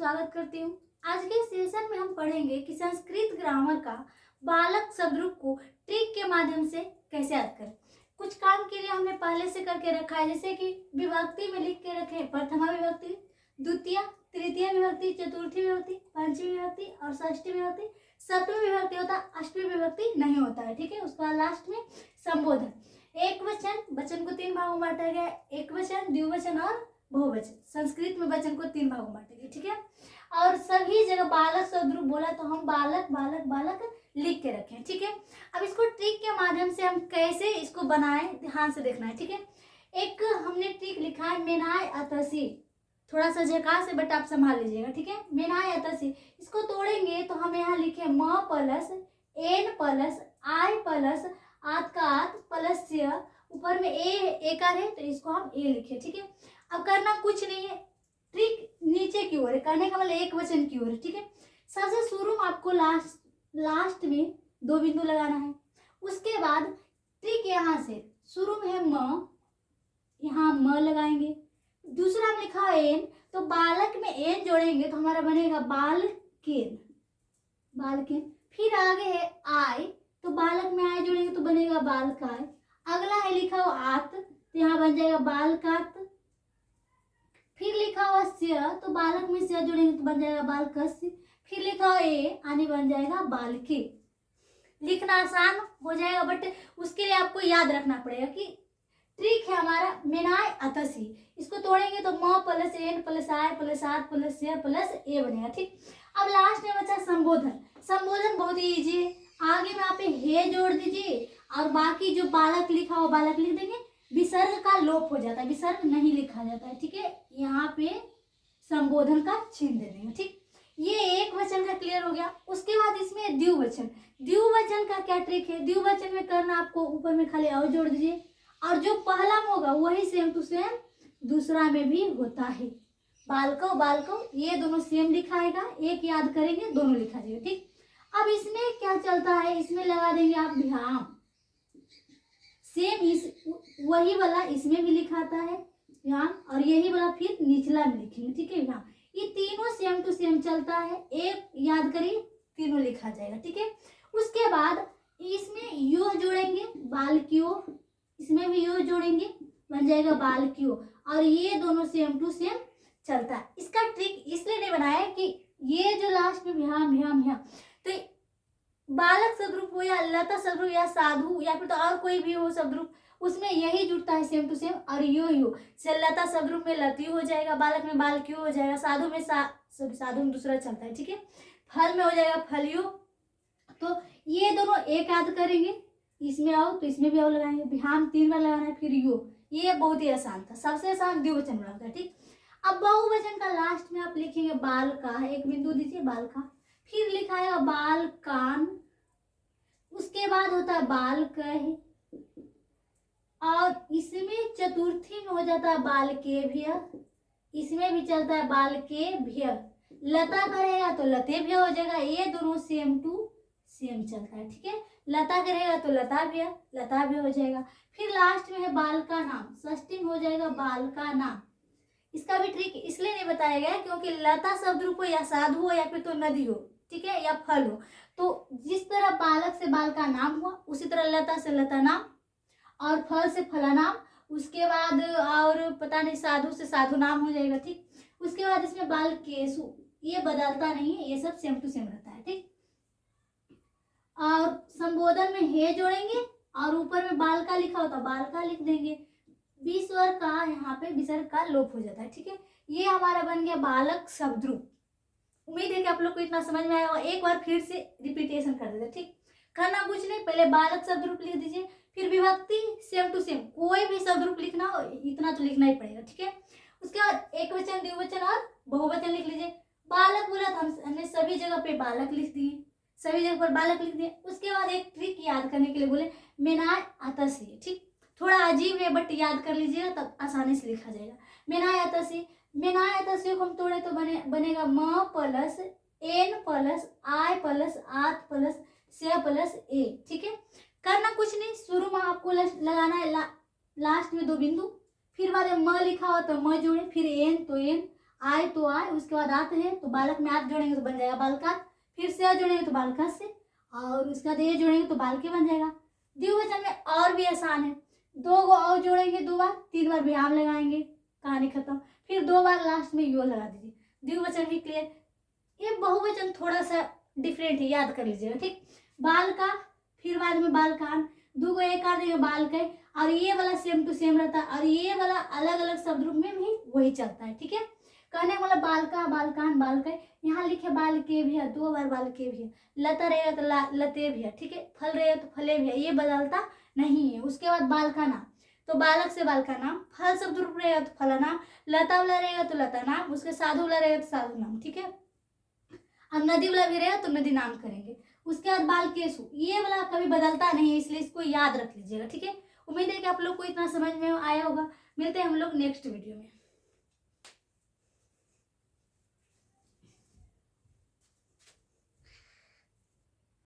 स्वागत करती हूँ। आज के सेशन में हम पढ़ेंगे कि संस्कृत ग्रामर का बालक शब्दरूप को ट्रिक के माध्यम से कैसे याद करें। कुछ काम के लिए हमने पहले से करके रखा है, जैसे कि विभक्ति में लिख के रखे प्रथमा विभक्ति, द्वितीय, तृतीय विभक्ति, चतुर्थी विभक्ति, पंचमी विभक्ति और षष्ठी विभक्ति। सप्तमी विभक्ति होता है, अष्टमी विभक्ति नहीं होता है। ठीक है, उसके बाद लास्ट में संबोधन। एक वचन, वचन को तीन भागों में बांटा गया, एक वचन, द्विवचन और बहुवचन। संस्कृत में वचन को तीन भागों में बांटेंगे। ठीक है, और सभी जगह बालक शब्द बोला तो हम बालक बालक बालक लिख के रखें। ठीक है, अब इसको ट्रिक के माध्यम से हम कैसे इसको बनाएं, ध्यान से देखना है। ठीक है, एक हमने ट्रिक लिखा है मेनाय अतसी, थोड़ा सा झकास है बट आप संभाल लीजिएगा। ठीक है, मेनाय अतसी, इसको तोड़ेंगे तो हम यहाँ लिखे म प्लस एन प्लस आई प्लस आत का आत प्लस स्य, ऊपर में ए एकार है तो इसको हम ए लिखे। ठीक है, अब करना कुछ नहीं है, ट्रिक नीचे की ओर है, करने का मतलब एक वचन की ओर है। ठीक है, सबसे शुरू में आपको लास्ट में दो बिंदु लगाना है। उसके बाद ट्रिक यहाँ से शुरू में है म, यहाँ म लगाएंगे। दूसरा में लिखा है एन, तो बालक में एन जोड़ेंगे तो हमारा बनेगा बालकेन, बालकेन। फिर आगे है आई, तो बालक में आई जोड़ेंगे तो बनेगा बालकाय। अगला है लिखा हुआ आत, तो यहाँ बन जाएगा बालकात। फिर लिखा हुआ स्य, तो बालक में स्य जोड़ेंगे तो बन जाएगा बालकस्य। फिर लिखा हुआ ए, आने बन जाएगा बालके। लिखना आसान हो जाएगा बट उसके लिए आपको याद रखना पड़ेगा कि ट्रिक है हमारा मेनाय अतसी। इसको तोड़ेंगे तो म प्लस एन प्लस आई प्लस आत प्लस स्य प्लस ए बनेगा। ठीक, अब लास्ट में बचा संबोधन। संबोधन बहुत ही ईजी है, आगे में आप हे जोड़ दीजिए और बाकी जो बालक लिखा हो बालक लिख देंगे। विसर्ग का लोप हो जाता है, विसर्ग नहीं लिखा जाता है। ठीक है, यहाँ पे संबोधन का चिन्ह दे देंगे। ठीक, ये एक वचन का क्लियर हो गया। उसके बाद इसमें द्विवचन। द्विवचन का क्या ट्रिक है, द्विवचन में करना आपको ऊपर में खाली और जोड़ दीजिए और जो पहला में होगा वही सेम टू सेम दूसरा में भी होता है। बालको बालको ये दोनों सेम लिखाएगा, एक याद करेंगे दोनों लिखा जाएगा। ठीक, अब इसमें क्या चलता है, इसमें लगा देंगे आप विराम, सेम इस वही वाला इसमें भी लिखाता है यहाँ, और यही वाला फिर निचला में लिखेंगे। ठीक है, यहाँ ये तीनों सेम टू सेम चलता है, एक याद करिए तीनों लिखा जाएगा। ठीक है, उसके बाद इसमें यो जोड़ेंगे बालकियो, इसमें भी यो जोड़ेंगे बन जाएगा बालकियो, और ये दोनों सेम टू सेम चलता है। इसका ट्रिक इसलिए नहीं बनाया कि ये जो लास्ट में विराम विराम विराम, तो बालक शब्दरूप हो या लता शब्दरूप या साधु या फिर तो और कोई भी हो शब्दरूप, उसमें यही जुड़ता है सेम टू सेम। और यो से लता शब्दरूप में लतियो हो जाएगा, बालक में बालकियो हो जाएगा, साधु में साधु में दूसरा चलता है। ठीक है, फल में हो जाएगा फलियो। तो ये दोनों एक याद करेंगे, इसमें आओ तो इसमें भी आओ लगाएंगे, विराम तीन बार लगाना है, फिर यो। ये बहुत ही आसान था, सबसे आसान द्विवचन बना था। ठीक, अब बहुवचन का लास्ट में आप लिखेंगे बाल का, एक बिंदु दीजिए बाल का, फिर लिखा है बाल कान, उसके बाद होता है बाल कह, और इसमें चतुर्थी में हो जाता है बाल के भ्य, इसमें भी चलता है बाल के भ्य। लता करेगा तो लते भ्य हो जाएगा, ये दोनों सेम टू सेम चलता है। ठीक है, लता करेगा तो लता भ्य हो जाएगा। फिर लास्ट में है बाल का नाम, षष्ठी में हो जाएगा बाल का नाम। इसका भी ट्रिक इसलिए नहीं बताया गया क्योंकि लता शब्द रूप हो या साधु हो या फिर तो नदी हो, ठीक है, या फल हो, तो जिस तरह बालक से बाल का नाम हुआ उसी तरह लता से लता नाम और फल से फला नाम, उसके बाद और पता नहीं साधु से साधु नाम हो जाएगा। ठीक, उसके बाद इसमें बाल केसु, ये बदलता नहीं है, ये सब सेम टू सेम रहता है। ठीक, और संबोधन में हे जोड़ेंगे और ऊपर में बाल का लिखा होता बाल का लिख देंगे, विसर्ग का यहाँ पे विसर्ग का लोप हो जाता है। ठीक है, ये हमारा बन गया बालक शब्दरूप। उम्मीद है कि आप लोग को इतना समझ में आया और एक बार फिर से रिपीटेशन कर देते। ठीक, करना कुछ नहीं, पहले बालक शब्दरूप लिख दीजिए, फिर विभक्ति सेम टू सेम, कोई भी शब्दरूप लिखना हो इतना तो लिखना ही पड़ेगा। ठीक है, उसके बाद एक वचन द्विवचन और बहुवचन लिख लीजिए। बालक बोला तो हमने सभी जगह पे बालक लिख दिए, सभी जगह पर बालक लिख दिए। उसके बाद एक ट्रिक याद करने के लिए बोले मेनाय अतसी। ठीक, थोड़ा अजीब है बट याद कर लीजिएगा तब आसानी से लिखा जाएगा। मेनाय अतसी, मेनाय अतसी को हम तोड़े तो बनेगा म प्लस एन प्लस आई प्लस आत प्लस स्य प्लस ए। ठीक है, करना कुछ नहीं, शुरू में आपको लगाना है लास्ट में दो बिंदु, फिर बाद में म लिखा हो तो म जोड़े, फिर एन तो एन आय तो आय, उसके बाद आत है तो बालक में आत जोड़ेंगे तो बन जाएगा बालकात, फिर से जोड़ेंगे तो बालका से, और उसके बाद ये जोड़ेंगे तो बालके बन जाएगा। द्विवचन में और भी आसान है, 2 गो और जोड़ेंगे 2 बार, 3 बार विराम लगाएंगे, कहानी खत्म, फिर 2 बार लास्ट में यो लगा दीजिए, द्विवचन भी क्लियर। ये बहुवचन थोड़ा सा डिफरेंट है, याद कर लीजिएगा, ठीक। बाल का, फिर बाद में बालकान, 2 गो एक कर देंगे बाल के, और ये वाला सेम टू सेम रहता है, और ये वाला अलग अलग शब्द रूप में भी वही चलता है, ठीक है। कहने वाला बालका, बालकान, बालके, यहाँ लिखे बाल के भी है, 2 बार बाल के भी है, लता रहेगा तो लते भी है, ठीक है, फल रहेगा तो फले भी है, ये बदलता नहीं है। उसके बाद बाल का नाम, तो बालक से बाल का नाम, फल शब्द रूप रहेगा तो फला नाम, लता वाला रहेगा तो लता नाम, उसके साधु वाला रहेगा तो साधु नाम, ठीक है। अब नदी वाला भी रहेगा तो नदी नाम करेंगे। उसके बाद बाल केसु, ये वाला कभी बदलता नहीं है, इसलिए इसको याद रख लीजिएगा, ठीक है। उम्मीद है कि आप लोग को इतना समझ में आया होगा। मिलते हैं हम लोग नेक्स्ट वीडियो में।